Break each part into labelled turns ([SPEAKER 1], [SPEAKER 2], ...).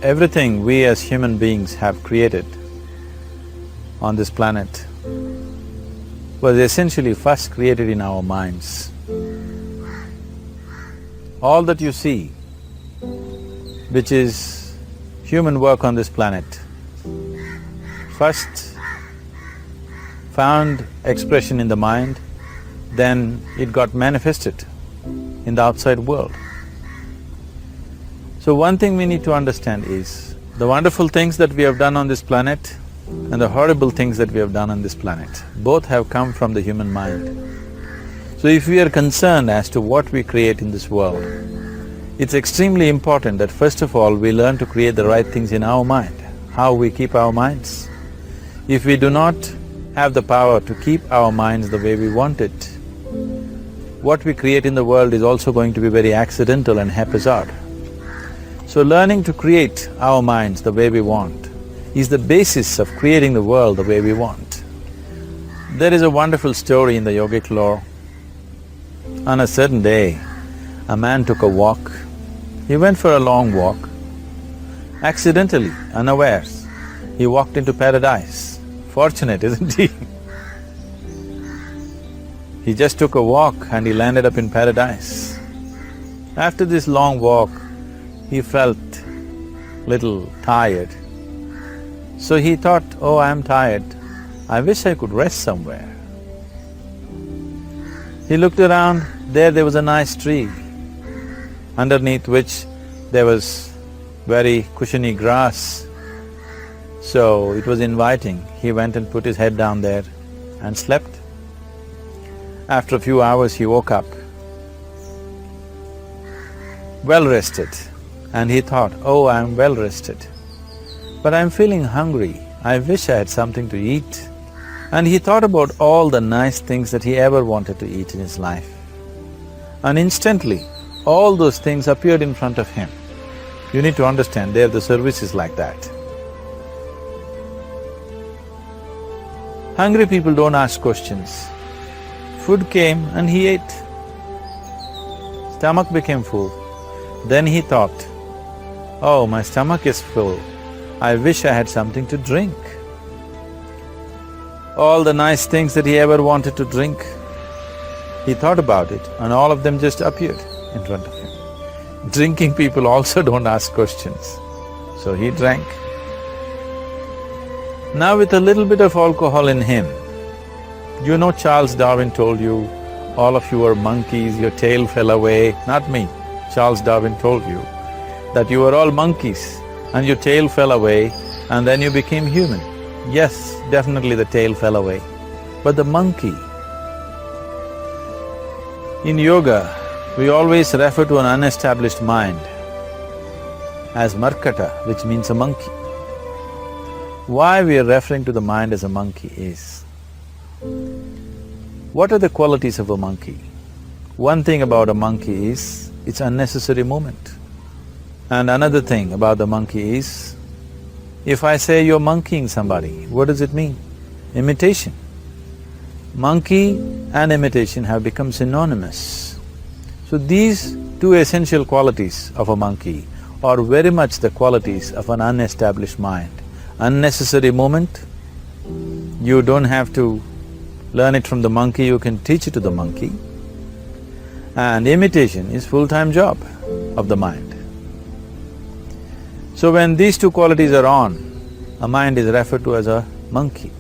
[SPEAKER 1] Everything we as human beings have created on this planet was essentially first created in our minds. All that you see, which is human work on this planet, first found expression in the mind, then it got manifested in the outside world. So one thing we need to understand is, the wonderful things that we have done on this planet and the horrible things that we have done on this planet, both have come from the human mind. So if we are concerned as to what we create in this world, it's extremely important that first of all we learn to create the right things in our mind. How we keep our minds? If we do not have the power to keep our minds the way we want it, what we create in the world is also going to be very accidental and haphazard. So learning to create our minds the way we want is the basis of creating the world the way we want. There is a wonderful story in the yogic lore. On a certain day, a man took a walk. He went for a long walk. Accidentally, unawares, he walked into paradise. Fortunate, isn't he? He just took a walk and he landed up in paradise. After this long walk, he felt little tired. So he thought, oh, I'm tired, I wish I could rest somewhere. He looked around, there was a nice tree, underneath which there was very cushiony grass. So it was inviting. He went and put his head down there and slept. After a few hours he woke up, well rested, and he thought, oh, I'm well rested, but I'm feeling hungry, I wish I had something to eat. And he thought about all the nice things that he ever wanted to eat in his life. And instantly, all those things appeared in front of him. You need to understand, the service is like that. Hungry people don't ask questions. Food came and he ate. Stomach became full. Then he thought, oh, my stomach is full, I wish I had something to drink. All the nice things that he ever wanted to drink, he thought about it and all of them just appeared in front of him. Drinking people also don't ask questions, so he drank. Now with a little bit of alcohol in him, you know Charles Darwin told you, all of you are monkeys, your tail fell away. Not me, Charles Darwin told you that you were all monkeys and your tail fell away and then you became human. Yes, definitely the tail fell away, but the monkey… In yoga, we always refer to an unestablished mind as markata, which means a monkey. Why we are referring to the mind as a monkey is, what are the qualities of a monkey? One thing about a monkey is, it's unnecessary movement. And another thing about the monkey is, if I say you're monkeying somebody, what does it mean? Imitation. Monkey and imitation have become synonymous. So these two essential qualities of a monkey are very much the qualities of an unestablished mind. Unnecessary movement, you don't have to learn it from the monkey, you can teach it to the monkey. And imitation is full-time job of the mind. So when these two qualities are on, a mind is referred to as a monkey.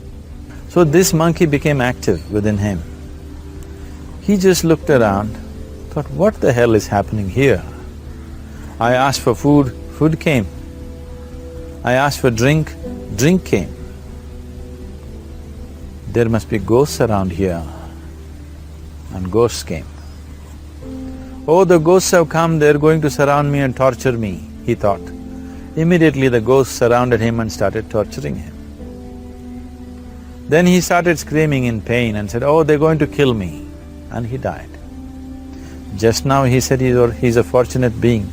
[SPEAKER 1] So this monkey became active within him. He just looked around, thought, what the hell is happening here? I asked for food, food came. I asked for drink, drink came. There must be ghosts around here, and ghosts came. Oh, the ghosts have come, they're going to surround me and torture me, he thought. Immediately the ghosts surrounded him and started torturing him. Then he started screaming in pain and said, oh, they're going to kill me, and he died. Just now he said he's a fortunate being.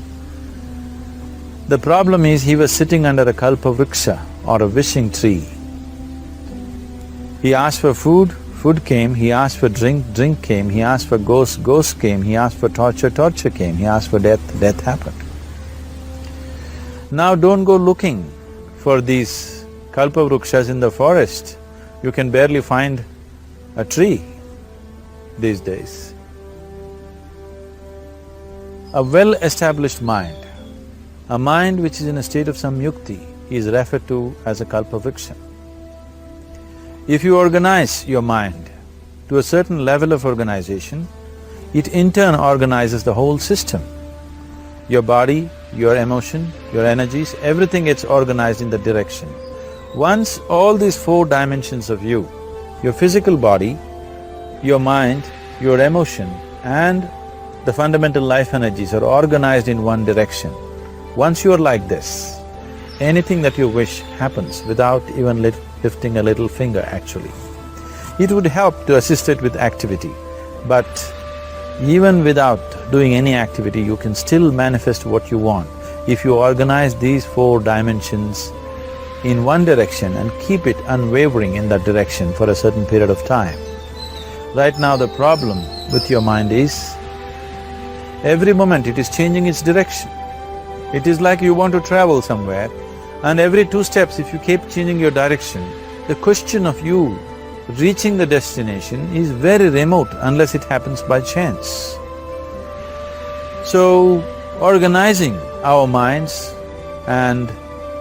[SPEAKER 1] The problem is he was sitting under a kalpa vriksha or a wishing tree. He asked for food, food came, he asked for drink, drink came, he asked for ghost, ghost came, he asked for torture, torture came, he asked for death, death happened. Now don't go looking for these kalpavrukshas in the forest. You can barely find a tree these days. A well-established mind, a mind which is in a state of samyukti, is referred to as a kalpavriksha. If you organize your mind to a certain level of organization, it in turn organizes the whole system. Your body, your emotion, your energies, everything gets organized in that direction. Once all these four dimensions of you, your physical body, your mind, your emotion and the fundamental life energies are organized in one direction, once you are like this, anything that you wish happens without even lifting a little finger actually. It would help to assist it with activity, but even without doing any activity, you can still manifest what you want if you organize these four dimensions in one direction and keep it unwavering in that direction for a certain period of time. Right now the problem with your mind is, every moment it is changing its direction. It is like you want to travel somewhere and every 2 steps if you keep changing your direction, the question of you reaching the destination is very remote unless it happens by chance. So, organizing our minds and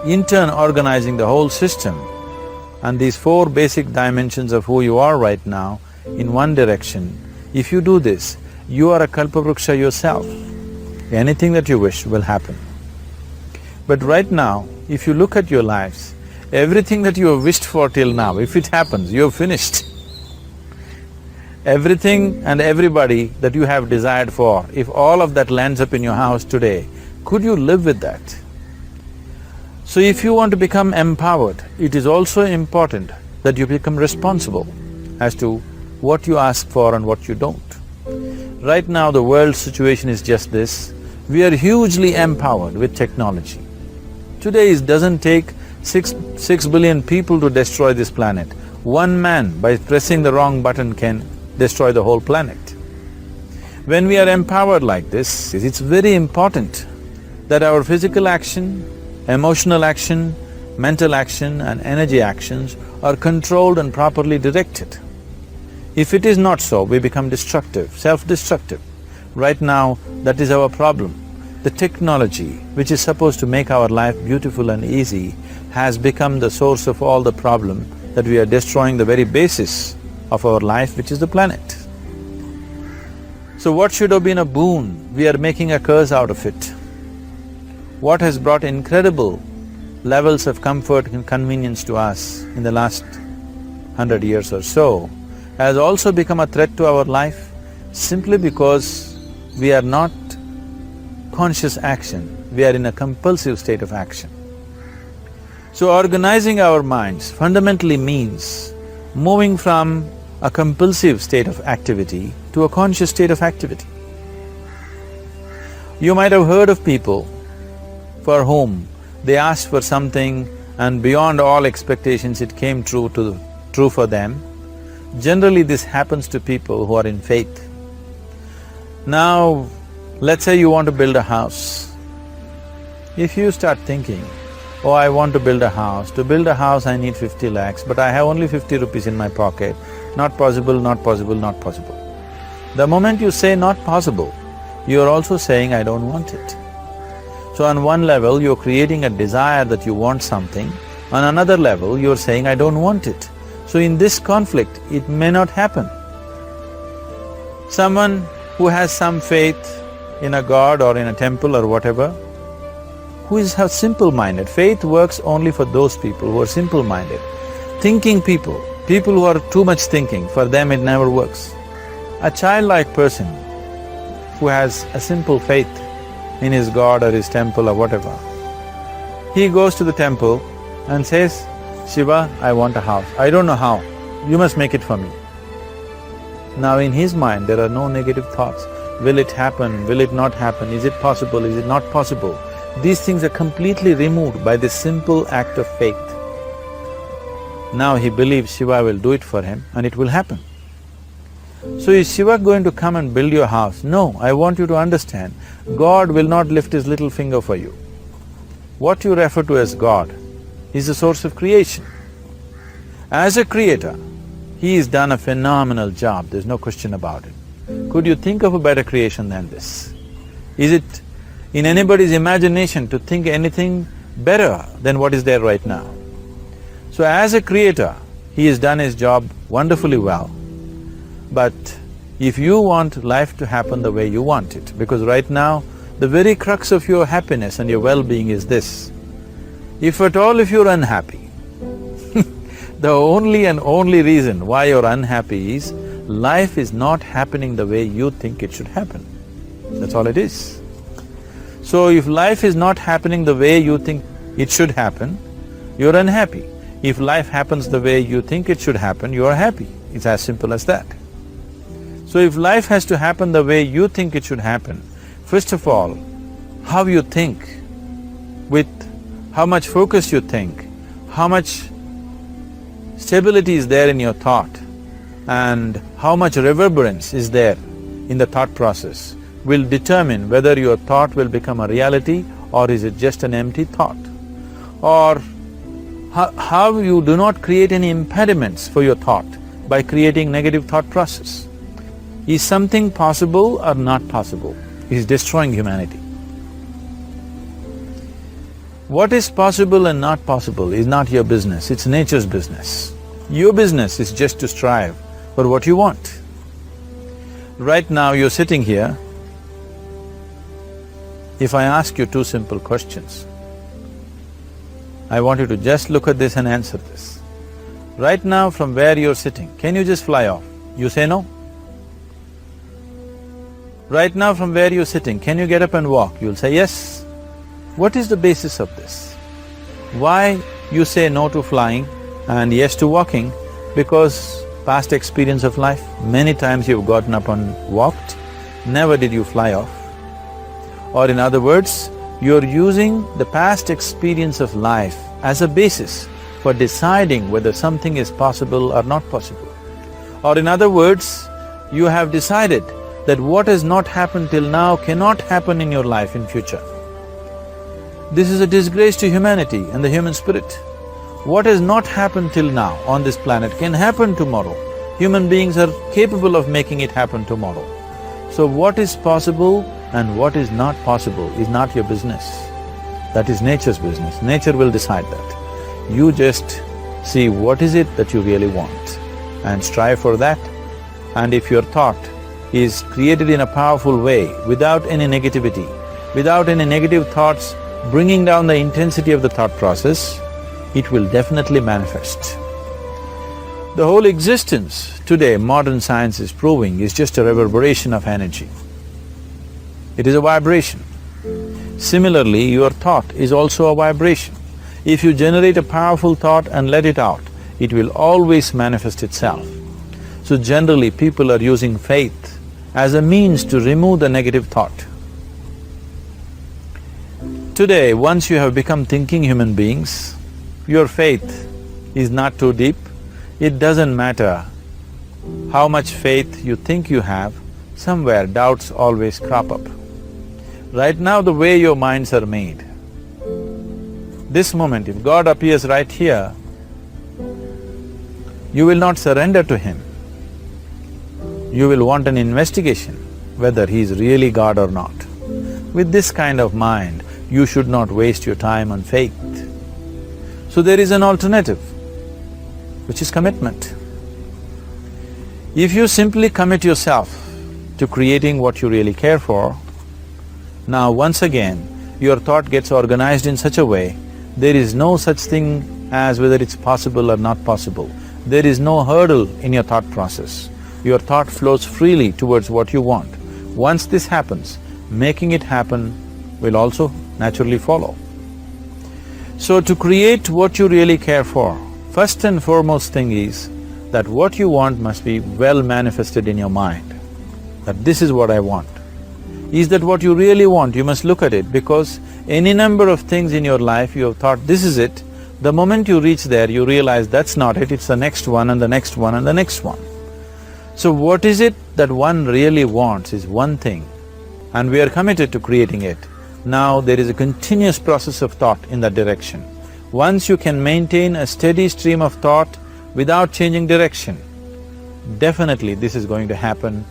[SPEAKER 1] in turn organizing the whole system and these 4 basic dimensions of who you are right now in one direction, if you do this, you are a kalpavruksha yourself. Anything that you wish will happen. But right now, if you look at your lives, everything that you have wished for till now, if it happens, you have finished. Everything and everybody that you have desired for, if all of that lands up in your house today, could you live with that? So if you want to become empowered, it is also important that you become responsible as to what you ask for and what you don't. Right now the world's situation is just this, we are hugely empowered with technology. Today it doesn't take six billion people to destroy this planet. One man by pressing the wrong button can destroy the whole planet. When we are empowered like this, it's very important that our physical action, emotional action, mental action and energy actions are controlled and properly directed. If it is not so, we become destructive, self-destructive. Right now, that is our problem. The technology, which is supposed to make our life beautiful and easy, has become the source of all the problem that we are destroying the very basis of our life, which is the planet. So what should have been a boon, we are making a curse out of it. What has brought incredible levels of comfort and convenience to us in the last 100 years or so has also become a threat to our life simply because we are not conscious action, we are in a compulsive state of action. So organizing our minds fundamentally means moving from a compulsive state of activity to a conscious state of activity. You might have heard of people for whom they asked for something and beyond all expectations it came true for them. Generally this happens to people who are in faith. Now, let's say you want to build a house. If you start thinking, oh, I want to build a house, to build a house I need 50 lakhs, but I have only 50 rupees in my pocket, not possible, not possible, not possible. The moment you say not possible, you are also saying, I don't want it. So on one level, you're creating a desire that you want something, on another level, you're saying, I don't want it. So in this conflict, it may not happen. Someone who has some faith in a god or in a temple or whatever, who is simple-minded, faith works only for those people who are simple-minded. Thinking people who are too much thinking, for them it never works. A childlike person who has a simple faith in his god or his temple or whatever, he goes to the temple and says, Shiva, I want a house. I don't know how, you must make it for me. Now in his mind there are no negative thoughts. Will it happen? Will it not happen? Is it possible? Is it not possible? These things are completely removed by this simple act of faith. Now he believes Shiva will do it for him and it will happen. So is Shiva going to come and build your house? No, I want you to understand, God will not lift his little finger for you. what you refer to as God is the source of creation. As a creator, He has done a phenomenal job, there's no question about it. Could you think of a better creation than this? Is it in anybody's imagination to think anything better than what is there right now? So as a creator, He has done His job wonderfully well. But if you want life to happen the way you want it, because right now, the very crux of your happiness and your well-being is this. If at all if you're unhappy, the only and only reason why you're unhappy is life is not happening the way you think it should happen. That's all it is. So if life is not happening the way you think it should happen, you're unhappy. If life happens the way you think it should happen, you are happy. It's as simple as that. So if life has to happen the way you think it should happen, first of all, how you think, with how much focus you think, how much stability is there in your thought, and how much reverberance is there in the thought process will determine whether your thought will become a reality or is it just an empty thought. Or how you do not create any impediments for your thought by creating negative thought process. Is something possible or not possible? Is destroying humanity. What is possible and not possible is not your business, it's nature's business. Your business is just to strive for what you want. Right now you're sitting here, if I ask you two simple questions, I want you to just look at this and answer this. Right now from where you're sitting, can you just fly off? You say no. Right now from where you're sitting, can you get up and walk? You'll say yes. What is the basis of this? Why you say no to flying and yes to walking? Because past experience of life, many times you've gotten up and walked, never did you fly off. Or in other words, you're using the past experience of life as a basis for deciding whether something is possible or not possible. Or in other words, you have decided that what has not happened till now cannot happen in your life in future. This is a disgrace to humanity and the human spirit. What has not happened till now on this planet can happen tomorrow. Human beings are capable of making it happen tomorrow. So what is possible and what is not possible is not your business. That is nature's business. Nature will decide that. You just see what is it that you really want and strive for that. And if your thought is created in a powerful way, without any negativity, without any negative thoughts bringing down the intensity of the thought process, it will definitely manifest. The whole existence today, modern science is proving, is just a reverberation of energy. It is a vibration. Similarly, your thought is also a vibration. If you generate a powerful thought and let it out, it will always manifest itself. So generally, people are using faith as a means to remove the negative thought. Today, once you have become thinking human beings, your faith is not too deep. It doesn't matter how much faith you think you have, somewhere doubts always crop up. Right now, the way your minds are made, this moment, if God appears right here, you will not surrender to Him. You will want an investigation whether He is really God or not. With this kind of mind, you should not waste your time on faith. So there is an alternative, which is commitment. If you simply commit yourself to creating what you really care for, now once again, your thought gets organized in such a way, there is no such thing as whether it's possible or not possible. There is no hurdle in your thought process. Your thought flows freely towards what you want. Once this happens, making it happen will also naturally follow. So to create what you really care for, first and foremost thing is that what you want must be well manifested in your mind, that this is what I want. Is that what you really want? You must look at it, because any number of things in your life you have thought, this is it. The moment you reach there, you realize that's not it, it's the next one and the next one and the next one. So what is it that one really wants is one thing, and we are committed to creating it. Now there is a continuous process of thought in that direction. Once you can maintain a steady stream of thought without changing direction, definitely this is going to happen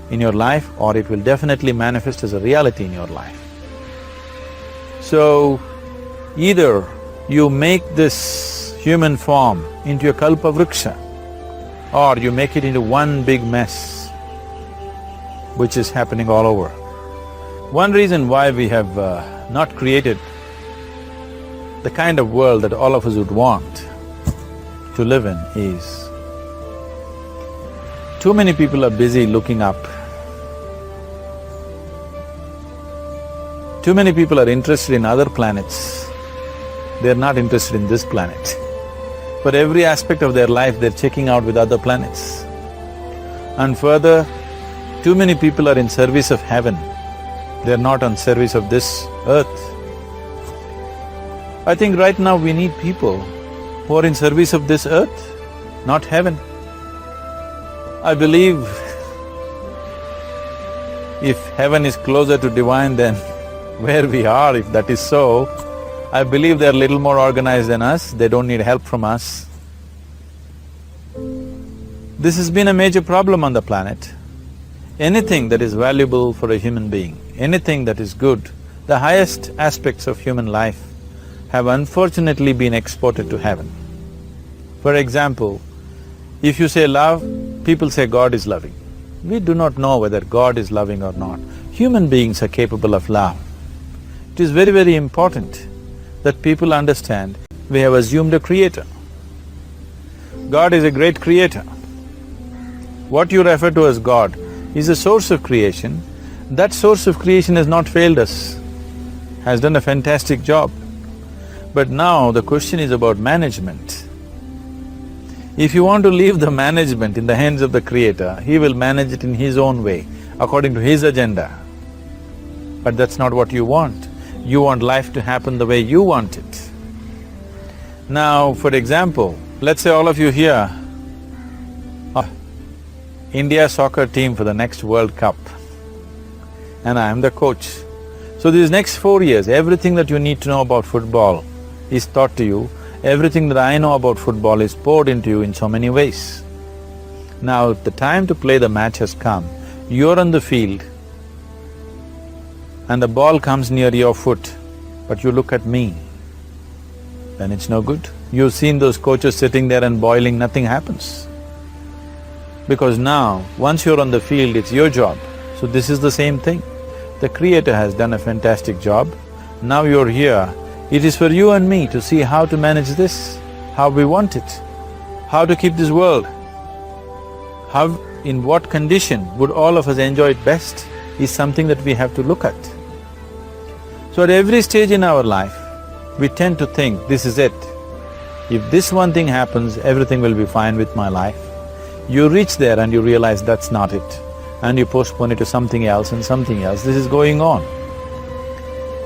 [SPEAKER 1] in your life, or it will definitely manifest as a reality in your life. So, either you make this human form into a kalpa vriksha, or you make it into one big mess, which is happening all over. One reason why we have not created the kind of world that all of us would want to live in is, too many people are busy looking up. Too many people are interested in other planets, they're not interested in this planet. For every aspect of their life, they're checking out with other planets. And further, too many people are in service of heaven, they're not on service of this earth. I think right now we need people who are in service of this earth, not heaven. I believe if heaven is closer to divine than where we are, if that is so, I believe they're little more organized than us, they don't need help from us. This has been a major problem on the planet. Anything that is valuable for a human being, anything that is good, the highest aspects of human life have unfortunately been exported to heaven. For example, if you say love, people say God is loving. We do not know whether God is loving or not. Human beings are capable of love. It is very, very important that people understand we have assumed a creator. God is a great creator. What you refer to as God is a source of creation. That source of creation has not failed us, has done a fantastic job. But now the question is about management. If you want to leave the management in the hands of the creator, he will manage it in his own way, according to his agenda. But that's not what you want. You want life to happen the way you want it. Now, for example, let's say all of you here, India soccer team for the next World Cup, and I am the coach. So these next 4 years, everything that you need to know about football is taught to you, everything that I know about football is poured into you in so many ways. Now, if the time to play the match has come, you're on the field and the ball comes near your foot, but you look at me, then it's no good. You've seen those coaches sitting there and boiling, nothing happens. Because now, once you're on the field, it's your job. So this is the same thing. The Creator has done a fantastic job. Now you're here, it is for you and me to see how to manage this, how we want it, how to keep this world, how, in what condition would all of us enjoy it best is something that we have to look at. So at every stage in our life, we tend to think, this is it. If this one thing happens, everything will be fine with my life. You reach there and you realize that's not it, and you postpone it to something else and something else. This is going on.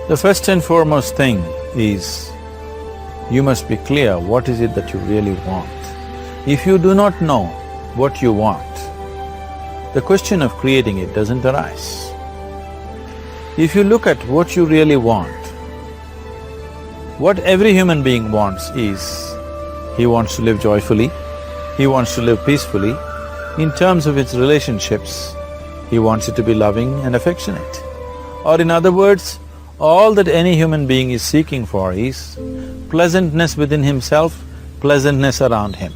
[SPEAKER 1] The first and foremost thing is, you must be clear what is it that you really want. If you do not know what you want, the question of creating it doesn't arise. If you look at what you really want, what every human being wants is, he wants to live joyfully, he wants to live peacefully. In terms of its relationships, he wants it to be loving and affectionate. Or in other words, all that any human being is seeking for is pleasantness within himself, pleasantness around him.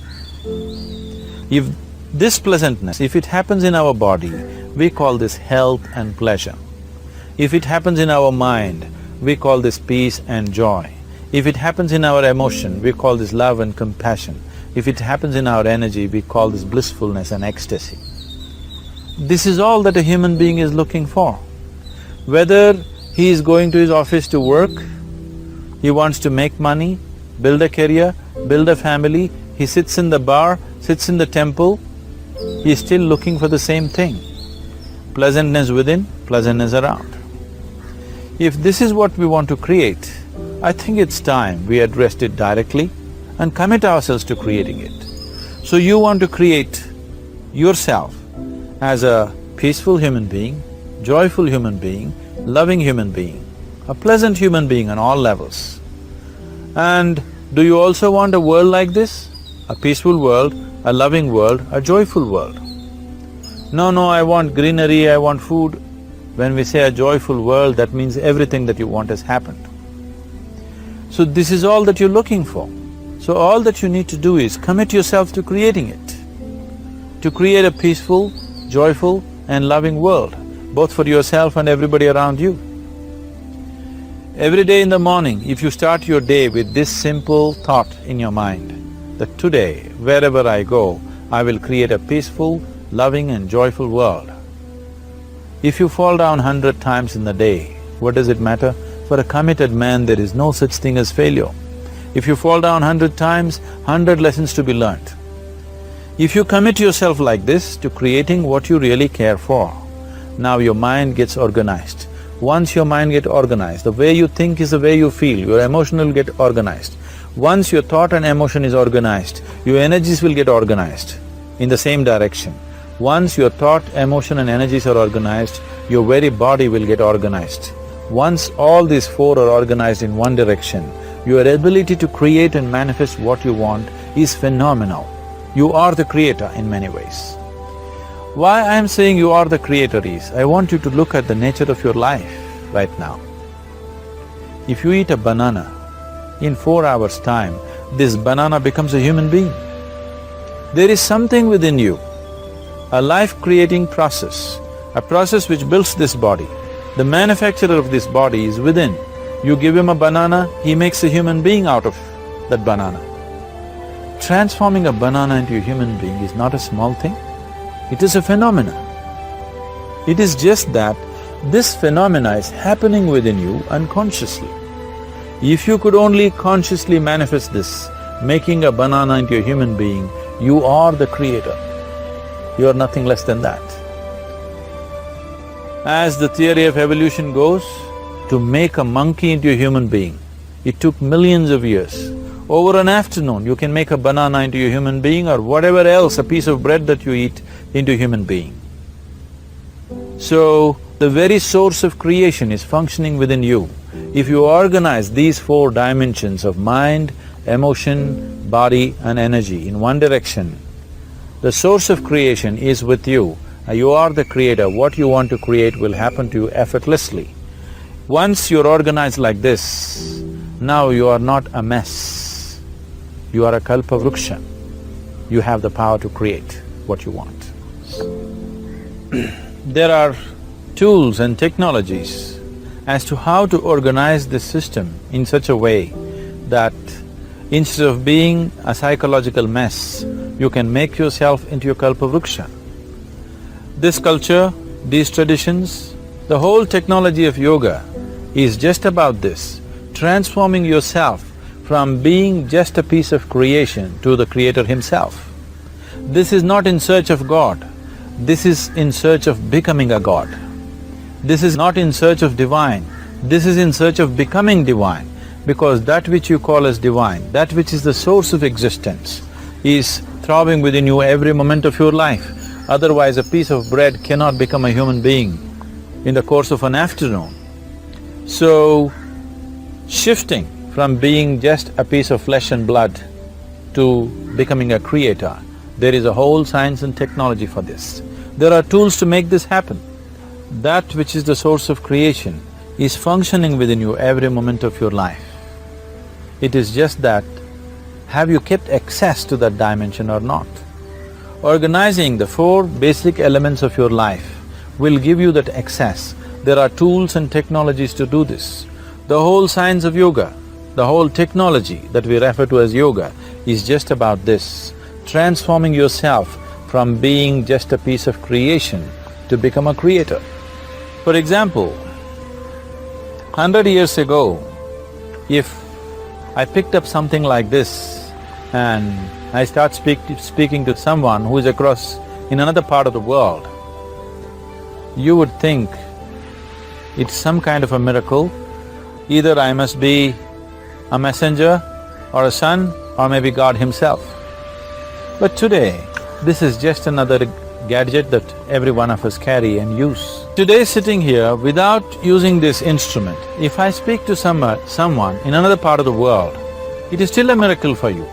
[SPEAKER 1] If this pleasantness, if it happens in our body, we call this health and pleasure. If it happens in our mind, we call this peace and joy. If it happens in our emotion, we call this love and compassion. If it happens in our energy, we call this blissfulness and ecstasy. This is all that a human being is looking for. Whether he is going to his office to work, he wants to make money, build a career, build a family, he sits in the bar, sits in the temple, he is still looking for the same thing. Pleasantness within, pleasantness around. If this is what we want to create, I think it's time we addressed it directly and commit ourselves to creating it. So you want to create yourself as a peaceful human being, joyful human being, loving human being. a pleasant human being on all levels. And do you also want a world like this? A peaceful world, a loving world, a joyful world? No, I want greenery, I want food. When we say a joyful world, that means everything that you want has happened. So this is all that you're looking for. So all that you need to do is commit yourself to creating it, to create a peaceful, joyful and loving world, both for yourself and everybody around you. Every day in the morning, if you start your day with this simple thought in your mind, that today, wherever I go, I will create a peaceful, loving and joyful world. If you fall down 100 times in the day, what does it matter? For a committed man, there is no such thing as failure. If you fall down 100 times, 100 lessons to be learnt. If you commit yourself like this to creating what you really care for, now your mind gets organized. Once your mind gets organized, the way you think is the way you feel, your emotion will get organized. Once your thought and emotion is organized, your energies will get organized in the same direction. Once your thought, emotion and energies are organized, your very body will get organized. Once all these four are organized in one direction, your ability to create and manifest what you want is phenomenal. You are the creator in many ways. Why I am saying you are the creator is, I want you to look at the nature of your life right now. If you eat a banana, in 4 hours' time, this banana becomes a human being. There is something within you, a life-creating process, a process which builds this body. The manufacturer of this body is within. You give him a banana, he makes a human being out of that banana. Transforming a banana into a human being is not a small thing. It is a phenomenon. It is just that this phenomena is happening within you unconsciously. If you could only consciously manifest this, making a banana into a human being, you are the creator. You are nothing less than that. As the theory of evolution goes, to make a monkey into a human being, it took millions of years. Over an afternoon, you can make a banana into a human being or whatever else, a piece of bread that you eat, into a human being. So, the very source of creation is functioning within you. If you organize these four dimensions of mind, emotion, body and energy in one direction, the source of creation is with you. You are the creator. What you want to create will happen to you effortlessly. Once you're organized like this, now you are not a mess. You are a kalpa vruksha. You have the power to create what you want. There are tools and technologies as to how to organize this system in such a way that instead of being a psychological mess, you can make yourself into a kalpa vruksha. This culture, these traditions, the whole technology of yoga is just about this, transforming yourself from being just a piece of creation to the creator himself. This is not in search of God, this is in search of becoming a God. This is not in search of divine, this is in search of becoming divine, because that which you call as divine, that which is the source of existence, is throbbing within you every moment of your life. Otherwise, a piece of bread cannot become a human being in the course of an afternoon. So, shifting from being just a piece of flesh and blood to becoming a creator, there is a whole science and technology for this. There are tools to make this happen. That which is the source of creation is functioning within you every moment of your life. It is just that, have you kept access to that dimension or not? Organizing the four basic elements of your life will give you that access. There are tools and technologies to do this. The whole science of yoga, the whole technology that we refer to as yoga is just about this, transforming yourself from being just a piece of creation to become a creator. For example, 100 years ago, if I picked up something like this and I start speaking to someone who is across in another part of the world, you would think it's some kind of a miracle. Either I must be a messenger or a son or maybe God himself. But today, this is just another gadget that every one of us carry and use. Today sitting here without using this instrument, if I speak to someone in another part of the world, it is still a miracle for you.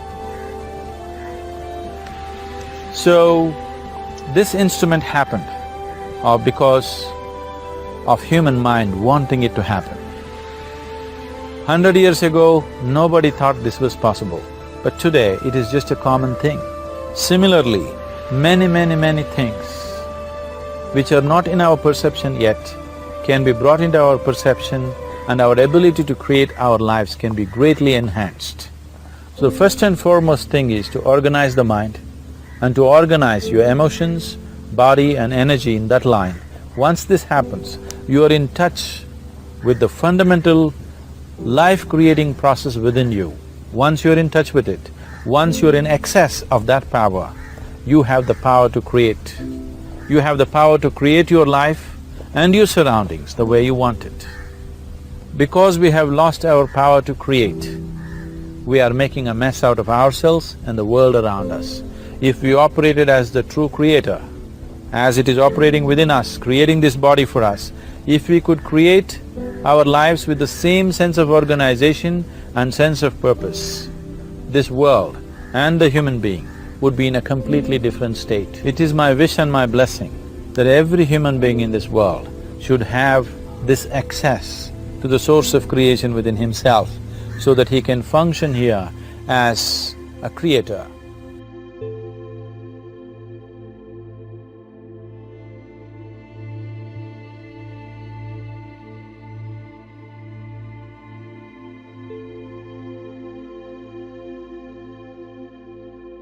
[SPEAKER 1] So, this instrument happened because of human mind wanting it to happen. 100 years ago, nobody thought this was possible, but today it is just a common thing. Similarly, many things which are not in our perception yet can be brought into our perception, and our ability to create our lives can be greatly enhanced. So first and foremost thing is to organize the mind and to organize your emotions, body and energy in that line. Once this happens, you are in touch with the fundamental life-creating process within you. Once you're in touch with it, once you're in excess of that power, you have the power to create. You have the power to create your life and your surroundings the way you want it. Because we have lost our power to create, we are making a mess out of ourselves and the world around us. If we operated as the true creator, as it is operating within us, creating this body for us, if we could create our lives with the same sense of organization and sense of purpose, this world and the human being would be in a completely different state. It is my wish and my blessing that every human being in this world should have this access to the source of creation within himself, so that he can function here as a creator,